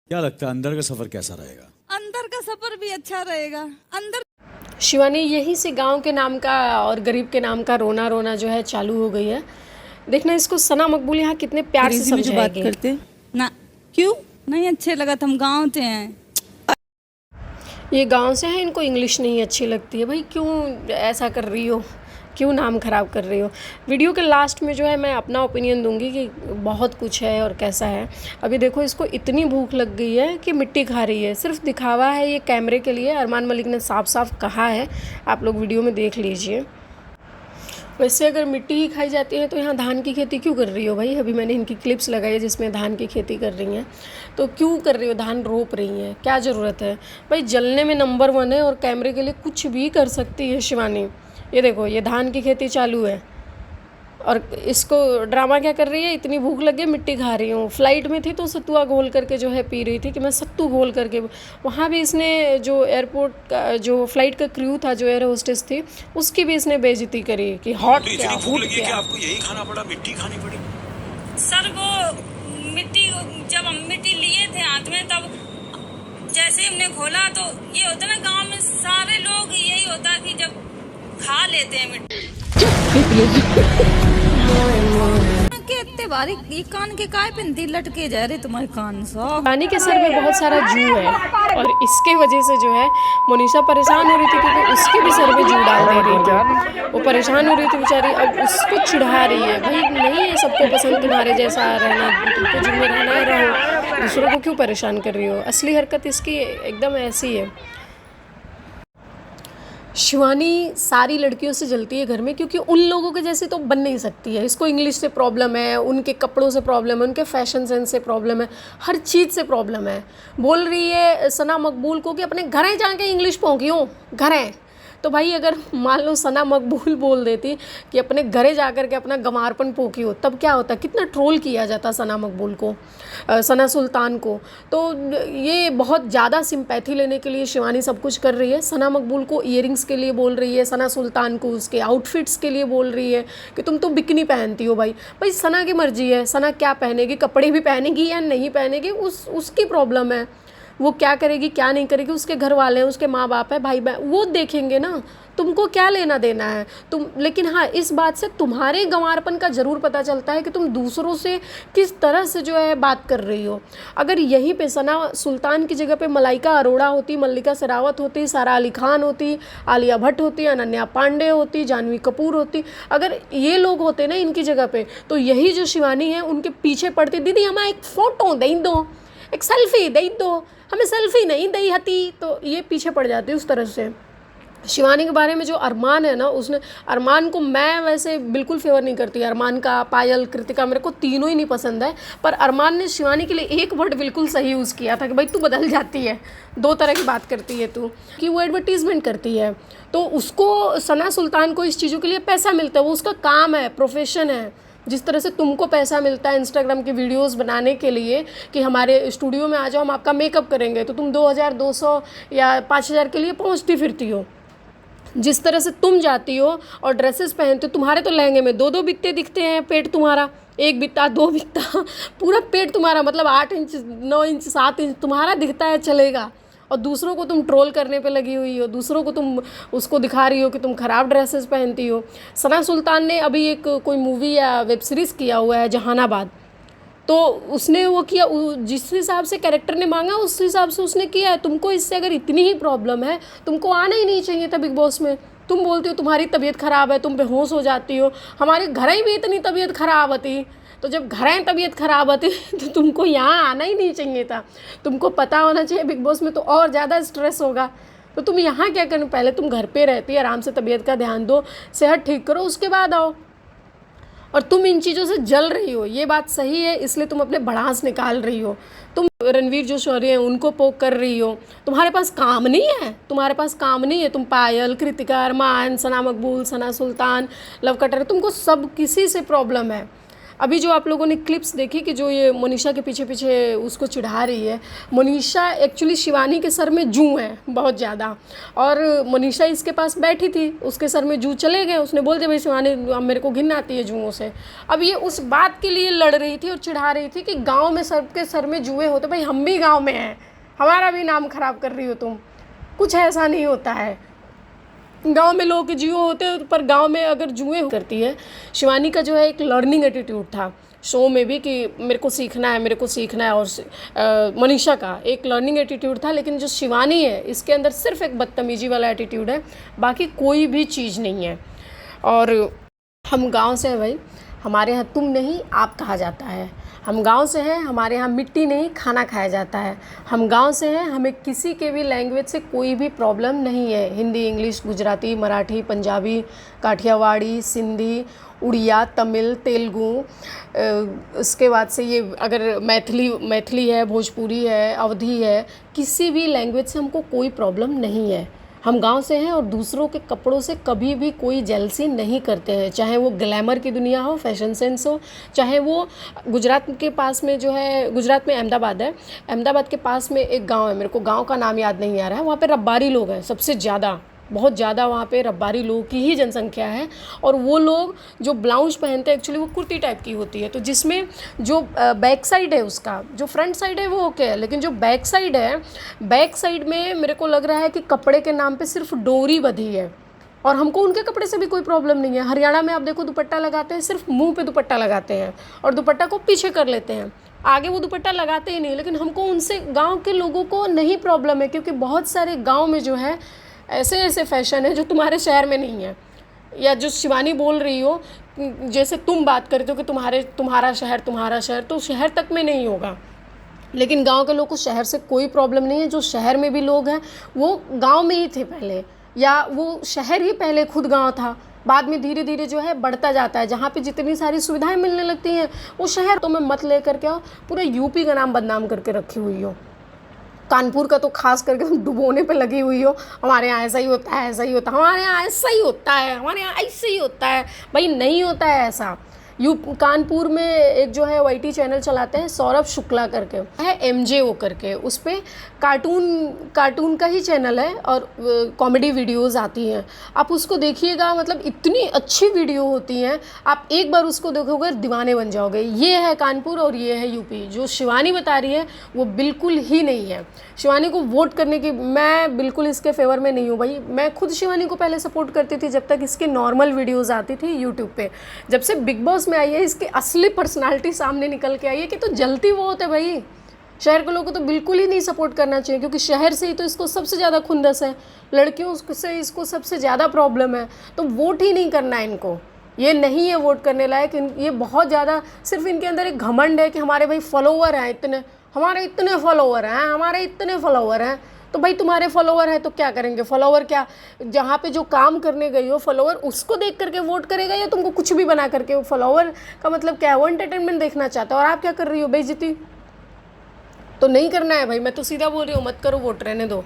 क्या लगता है अंदर का सफर कैसा रहेगा? अंदर का सफर भी अच्छा रहेगा। अंदर शिवानी, यहीं से गांव के नाम का और गरीब के नाम का रोना रोना जो है चालू हो गई है। देखना इसको सना मकबूल यहाँ कितने प्यार से अंग्रेजी में जो बात समझाएगी। करते ना, क्यों नहीं अच्छे लगा? हम गाँव से हैं। ये गांव से है, इनको इंग्लिश नहीं अच्छी लगती है। भाई क्यों ऐसा कर रही हो, क्यों नाम ख़राब कर रही हो? वीडियो के लास्ट में जो है मैं अपना ओपिनियन दूंगी कि बहुत कुछ है और कैसा है। अभी देखो, इसको इतनी भूख लग गई है कि मिट्टी खा रही है। सिर्फ दिखावा है ये कैमरे के लिए। अरमान मलिक ने साफ साफ कहा है, आप लोग वीडियो में देख लीजिए। वैसे अगर मिट्टी ही खाई जाती है तो यहाँ धान की खेती क्यों कर रही हो भाई? अभी मैंने इनकी क्लिप्स लगाई है जिसमें धान की खेती कर रही हैं, तो क्यों कर रही हो? धान रोप रही हैं, क्या ज़रूरत है भाई? जलने में नंबर 1 है और कैमरे के लिए कुछ भी कर सकती है शिवानी। ये देखो, ये धान की खेती चालू है और इसको ड्रामा क्या कर रही है? इतनी भूख लग गई, मिट्टी खा रही हूँ। फ्लाइट में थी तो सत्तुआ घोल करके जो है पी रही थी कि मैं सत्तू घोल करके। वहाँ भी इसने जो एयरपोर्ट का जो फ्लाइट का क्रू था, जो एयर होस्टेस थी, उसकी भी इसने बेइज्जती करी कि हॉट क्या, हुट क्या। आपको यही खाना पड़ा, मिट्टी खानी पड़ी? सर वो मिट्टी, जब हम मिट्टी लिए थे हाथ में, तब जैसे ही हमने खोला तो ये होता ना, गांव में सारे लोग यही होता कि जब खा लेते हैं मिट्टी के इतने बारीक ये कान के काय पिंती लटके जा रहे तुम्हारे कान सा। पानी के सर में बहुत सारा जू है और इसके वजह से जो है मोनिशा परेशान हो रही थी क्योंकि उसके भी सर में जू डाल दे रही थी। वो परेशान हो रही थी बेचारी, अब उसको चिढ़ा रही है। भाई नहीं है सबको पसंद तुम्हारे जैसा रहना, तुमको जिम में रहना है रहो, दूसरों को क्यों परेशान कर रही हो? असली हरकत इसकी एकदम ऐसी है। शिवानी सारी लड़कियों से जलती है घर में क्योंकि उन लोगों के जैसे तो बन नहीं सकती है। इसको इंग्लिश से प्रॉब्लम है, उनके कपड़ों से प्रॉब्लम है, उनके फैशन सेंस से प्रॉब्लम है, हर चीज़ से प्रॉब्लम है। बोल रही है सना मकबूल को कि अपने घरें जाके इंग्लिश पोंकियो, घरें। तो भाई अगर मान लो सना मकबूल बोल देती कि अपने घरे जा कर के अपना गंवारपन पोकियो, तब क्या होता? कितना ट्रोल किया जाता सना मकबूल को, सना सुल्तान को। तो ये बहुत ज़्यादा सिंपैथी लेने के लिए शिवानी सब कुछ कर रही है। सना मकबूल को ईयरिंग्स के लिए बोल रही है, सना सुल्तान को उसके आउटफिट्स के लिए बोल रही है कि तुम तो बिकनी पहनती हो। भाई सना की मर्जी है, सना क्या पहनेगी, कपड़े भी पहनेगी या नहीं पहनेगी, उसकी प्रॉब्लम है। वो क्या करेगी क्या नहीं करेगी, उसके घर वाले हैं, उसके माँ बाप है, भाई बहन, वो देखेंगे ना। तुमको क्या लेना देना है तुम? लेकिन हाँ, इस बात से तुम्हारे गंवारपन का ज़रूर पता चलता है कि तुम दूसरों से किस तरह से जो है बात कर रही हो। अगर यहीं पे सना सुल्तान की जगह पे मलाइका अरोड़ा होती, मल्लिका शेरावत होती, सारा अली खान होती, आलिया भट्ट होती, अनन्या पांडे होती, जानवी कपूर होती, अगर ये लोग होते ना इनकी जगह पे, तो यही जो शिवानी है उनके पीछे पड़ती, दीदी हमें एक फ़ोटो दे दो, एक सेल्फी दे दो, हमें सेल्फी नहीं दी हती, तो ये पीछे पड़ जाती उस तरह से। शिवानी के बारे में जो अरमान है ना, उसने, अरमान को मैं वैसे बिल्कुल फेवर नहीं करती। अरमान का, पायल, कृतिका, मेरे को तीनों ही नहीं पसंद है। पर अरमान ने शिवानी के लिए एक वर्ड बिल्कुल सही यूज़ किया था कि भाई तू बदल जाती है, 2 तरह की बात करती है तू, कि वो एडवर्टीज़मेंट करती है। तो उसको, सना सुल्तान को इस चीज़ों के लिए पैसा मिलता है, वो उसका काम है, प्रोफेशन है। जिस तरह से तुमको पैसा मिलता है इंस्टाग्राम की वीडियोस बनाने के लिए कि हमारे स्टूडियो में आ जाओ, हम आपका मेकअप करेंगे, तो तुम 2200 या 5000 के लिए पहुंचती फिरती हो। जिस तरह से तुम जाती हो और ड्रेसेस पहनते हो, तुम्हारे तो लहंगे में 2-2 बित्ते दिखते हैं, पेट तुम्हारा 1 बित्ता 2 बित्ता, पूरा पेट तुम्हारा मतलब 8 इंच 9 इंच 7 इंच तुम्हारा दिखता है, चलेगा। और दूसरों को तुम ट्रोल करने पे लगी हुई हो, दूसरों को तुम उसको दिखा रही हो कि तुम ख़राब ड्रेसेस पहनती हो। सना सुल्तान ने अभी एक कोई मूवी या वेब सीरीज़ किया हुआ है जहानाबाद, तो उसने वो किया, जिस हिसाब से कैरेक्टर ने मांगा उस हिसाब से उसने किया है। तुमको इससे अगर इतनी ही प्रॉब्लम है, तुमको आना ही नहीं चाहिए था बिग बॉस में। तुम बोलती हो तुम्हारी तबीयत ख़राब है, तुम बेहोश हो जाती हो, हमारे घर ही भी इतनी तबीयत ख़राब होती, तो जब घर तबीयत ख़राब होती तो तुमको यहाँ आना ही नहीं चाहिए था। तुमको पता होना चाहिए बिग बॉस में तो और ज़्यादा स्ट्रेस होगा, तो तुम यहाँ क्या करो? पहले तुम घर पे रहती, आराम से तबीयत का ध्यान दो, सेहत ठीक करो, उसके बाद आओ। और तुम इन चीज़ों से जल रही हो, ये बात सही है, इसलिए तुम अपने भड़ास निकाल रही हो। तुम रणवीर जो शौर्य हैं उनको पोक कर रही हो। तुम्हारे पास काम नहीं है, तुम्हारे पास काम नहीं है। तुम पायल, कृतिका, अरमान, सना मकबूल, सना सुल्तान, लव कटर, तुमको सब किसी से प्रॉब्लम है। अभी जो आप लोगों ने क्लिप्स देखी कि जो ये मोनिशा के पीछे पीछे उसको चिढ़ा रही है, मोनिशा एक्चुअली शिवानी के सर में जूं है बहुत ज़्यादा, और मोनिशा इसके पास बैठी थी, उसके सर में जूं चले गए, उसने बोल दिया भाई शिवानी अब मेरे को घिन आती है जूओं से। अब ये उस बात के लिए लड़ रही थी और चिढ़ा रही थी कि गाँव में सबके सर में जुए होते, भाई हम भी गाँव में हैं, हमारा भी नाम ख़राब कर रही हो तुम, कुछ ऐसा नहीं होता है। गांव में लोगों के जुए होते हैं, पर गांव में अगर जुए करती है। शिवानी का जो है एक लर्निंग एटीट्यूड था शो में भी कि मेरे को सीखना है, मेरे को सीखना है, और मनीषा का एक लर्निंग एटीट्यूड था, लेकिन जो शिवानी है इसके अंदर सिर्फ एक बदतमीजी वाला एटीट्यूड है, बाकी कोई भी चीज़ नहीं है। और हम गांव से हैं भाई, हमारे यहाँ तुम नहीं आप कहा जाता है। हम गांव से हैं, हमारे यहाँ मिट्टी नहीं खाना खाया जाता है। हम गांव से हैं, हमें किसी के भी लैंग्वेज से कोई भी प्रॉब्लम नहीं है। हिंदी, इंग्लिश, गुजराती, मराठी, पंजाबी, काठियावाड़ी, सिंधी, उड़िया, तमिल, तेलुगु, उसके बाद से ये अगर मैथिली है, भोजपुरी है, अवधी है, किसी भी लैंग्वेज से हमको कोई प्रॉब्लम नहीं है। हम गांव से हैं और दूसरों के कपड़ों से कभी भी कोई जेलसी नहीं करते हैं, चाहे वो ग्लैमर की दुनिया हो, फैशन सेंस हो, चाहे वो गुजरात के पास में जो है, गुजरात में अहमदाबाद है, अहमदाबाद के पास में एक गांव है, मेरे को गांव का नाम याद नहीं आ रहा है, वहाँ पे रब्बारी लोग हैं सबसे ज़्यादा, बहुत ज़्यादा वहाँ पे रब्बारी लोगों की ही जनसंख्या है। और वो लोग जो ब्लाउज पहनते हैं एक्चुअली वो कुर्ती टाइप की होती है, तो जिसमें जो बैक साइड है उसका, जो फ्रंट साइड है वो ओके है, लेकिन जो बैक साइड है, बैक साइड में मेरे को लग रहा है कि कपड़े के नाम पे सिर्फ डोरी बंधी है, और हमको उनके कपड़े से भी कोई प्रॉब्लम नहीं है। हरियाणा में आप देखो दुपट्टा लगाते हैं, सिर्फ मुंह पे दुपट्टा लगाते हैं और दुपट्टा को पीछे कर लेते हैं, आगे वो दुपट्टा लगाते ही नहीं। लेकिन हमको उनसे, गाँव के लोगों को नहीं प्रॉब्लम है, क्योंकि बहुत सारे गाँव में जो है ऐसे ऐसे फैशन है जो तुम्हारे शहर में नहीं है। या जो शिवानी बोल रही हो, जैसे तुम बात करते हो कि तुम्हारा शहर, तो शहर तक में नहीं होगा, लेकिन गांव के लोग को शहर से कोई प्रॉब्लम नहीं है। जो शहर में भी लोग हैं वो गांव में ही थे पहले, या वो शहर ही पहले खुद गांव था, बाद में धीरे धीरे जो है बढ़ता जाता है। जहाँ पे जितनी सारी सुविधाएं मिलने लगती हैं वो शहर, तो मैं मत लेकर के पूरा यूपी का नाम बदनाम करके रखी हुई हो, कानपुर का तो खास करके डुबोने पे लगी हुई हो, हमारे यहाँ ऐसा ही होता है, ऐसा ही होता है, हमारे यहाँ ऐसा ही होता है, हमारे यहाँ ऐसे ही होता है। भाई नहीं होता है ऐसा। कानपुर में एक जो है वाईटी चैनल चलाते हैं सौरभ शुक्ला करके है, MJO करके, उस पर कार्टून का ही चैनल है और कॉमेडी वीडियोस आती हैं, आप उसको देखिएगा। मतलब इतनी अच्छी वीडियो होती हैं, आप एक बार उसको देखोगे दीवाने बन जाओगे। ये है कानपुर और ये है यूपी। जो शिवानी बता रही है वो बिल्कुल ही नहीं है। शिवानी को वोट करने की मैं बिल्कुल इसके फेवर में नहीं हूँ भाई। मैं खुद शिवानी को पहले सपोर्ट करती थी जब तक इसकी नॉर्मल वीडियोज़ आती थी यूट्यूब पे। जब से बिग बॉस में आई है इसकी असली पर्सनालिटी सामने निकल के आई है कि तो जलती वो होते भाई। शहर के लोगों को तो बिल्कुल ही नहीं सपोर्ट करना चाहिए, क्योंकि शहर से ही तो इसको सबसे ज़्यादा खुंदस है, लड़कियों से इसको सबसे ज़्यादा प्रॉब्लम है, तो वोट ही नहीं करना है इनको। ये नहीं है वोट करने लायक। ये बहुत ज़्यादा सिर्फ इनके अंदर एक घमंड है कि हमारे भाई फॉलोवर हैं इतने, हमारे इतने फॉलोवर हैं। तो भाई तुम्हारे फॉलोवर है तो क्या करेंगे? फॉलोवर क्या, जहाँ पे जो काम करने गई हो फॉलोवर उसको देख करके वोट करेगा, या तुमको कुछ भी बना करके? फॉलोवर का मतलब क्या है? वो एंटरटेनमेंट देखना चाहता है, और आप क्या कर रही हो? बेइज्जती तो नहीं करना है भाई। मैं तो सीधा बोल रही हूँ, मत करो वोट, रहने दो।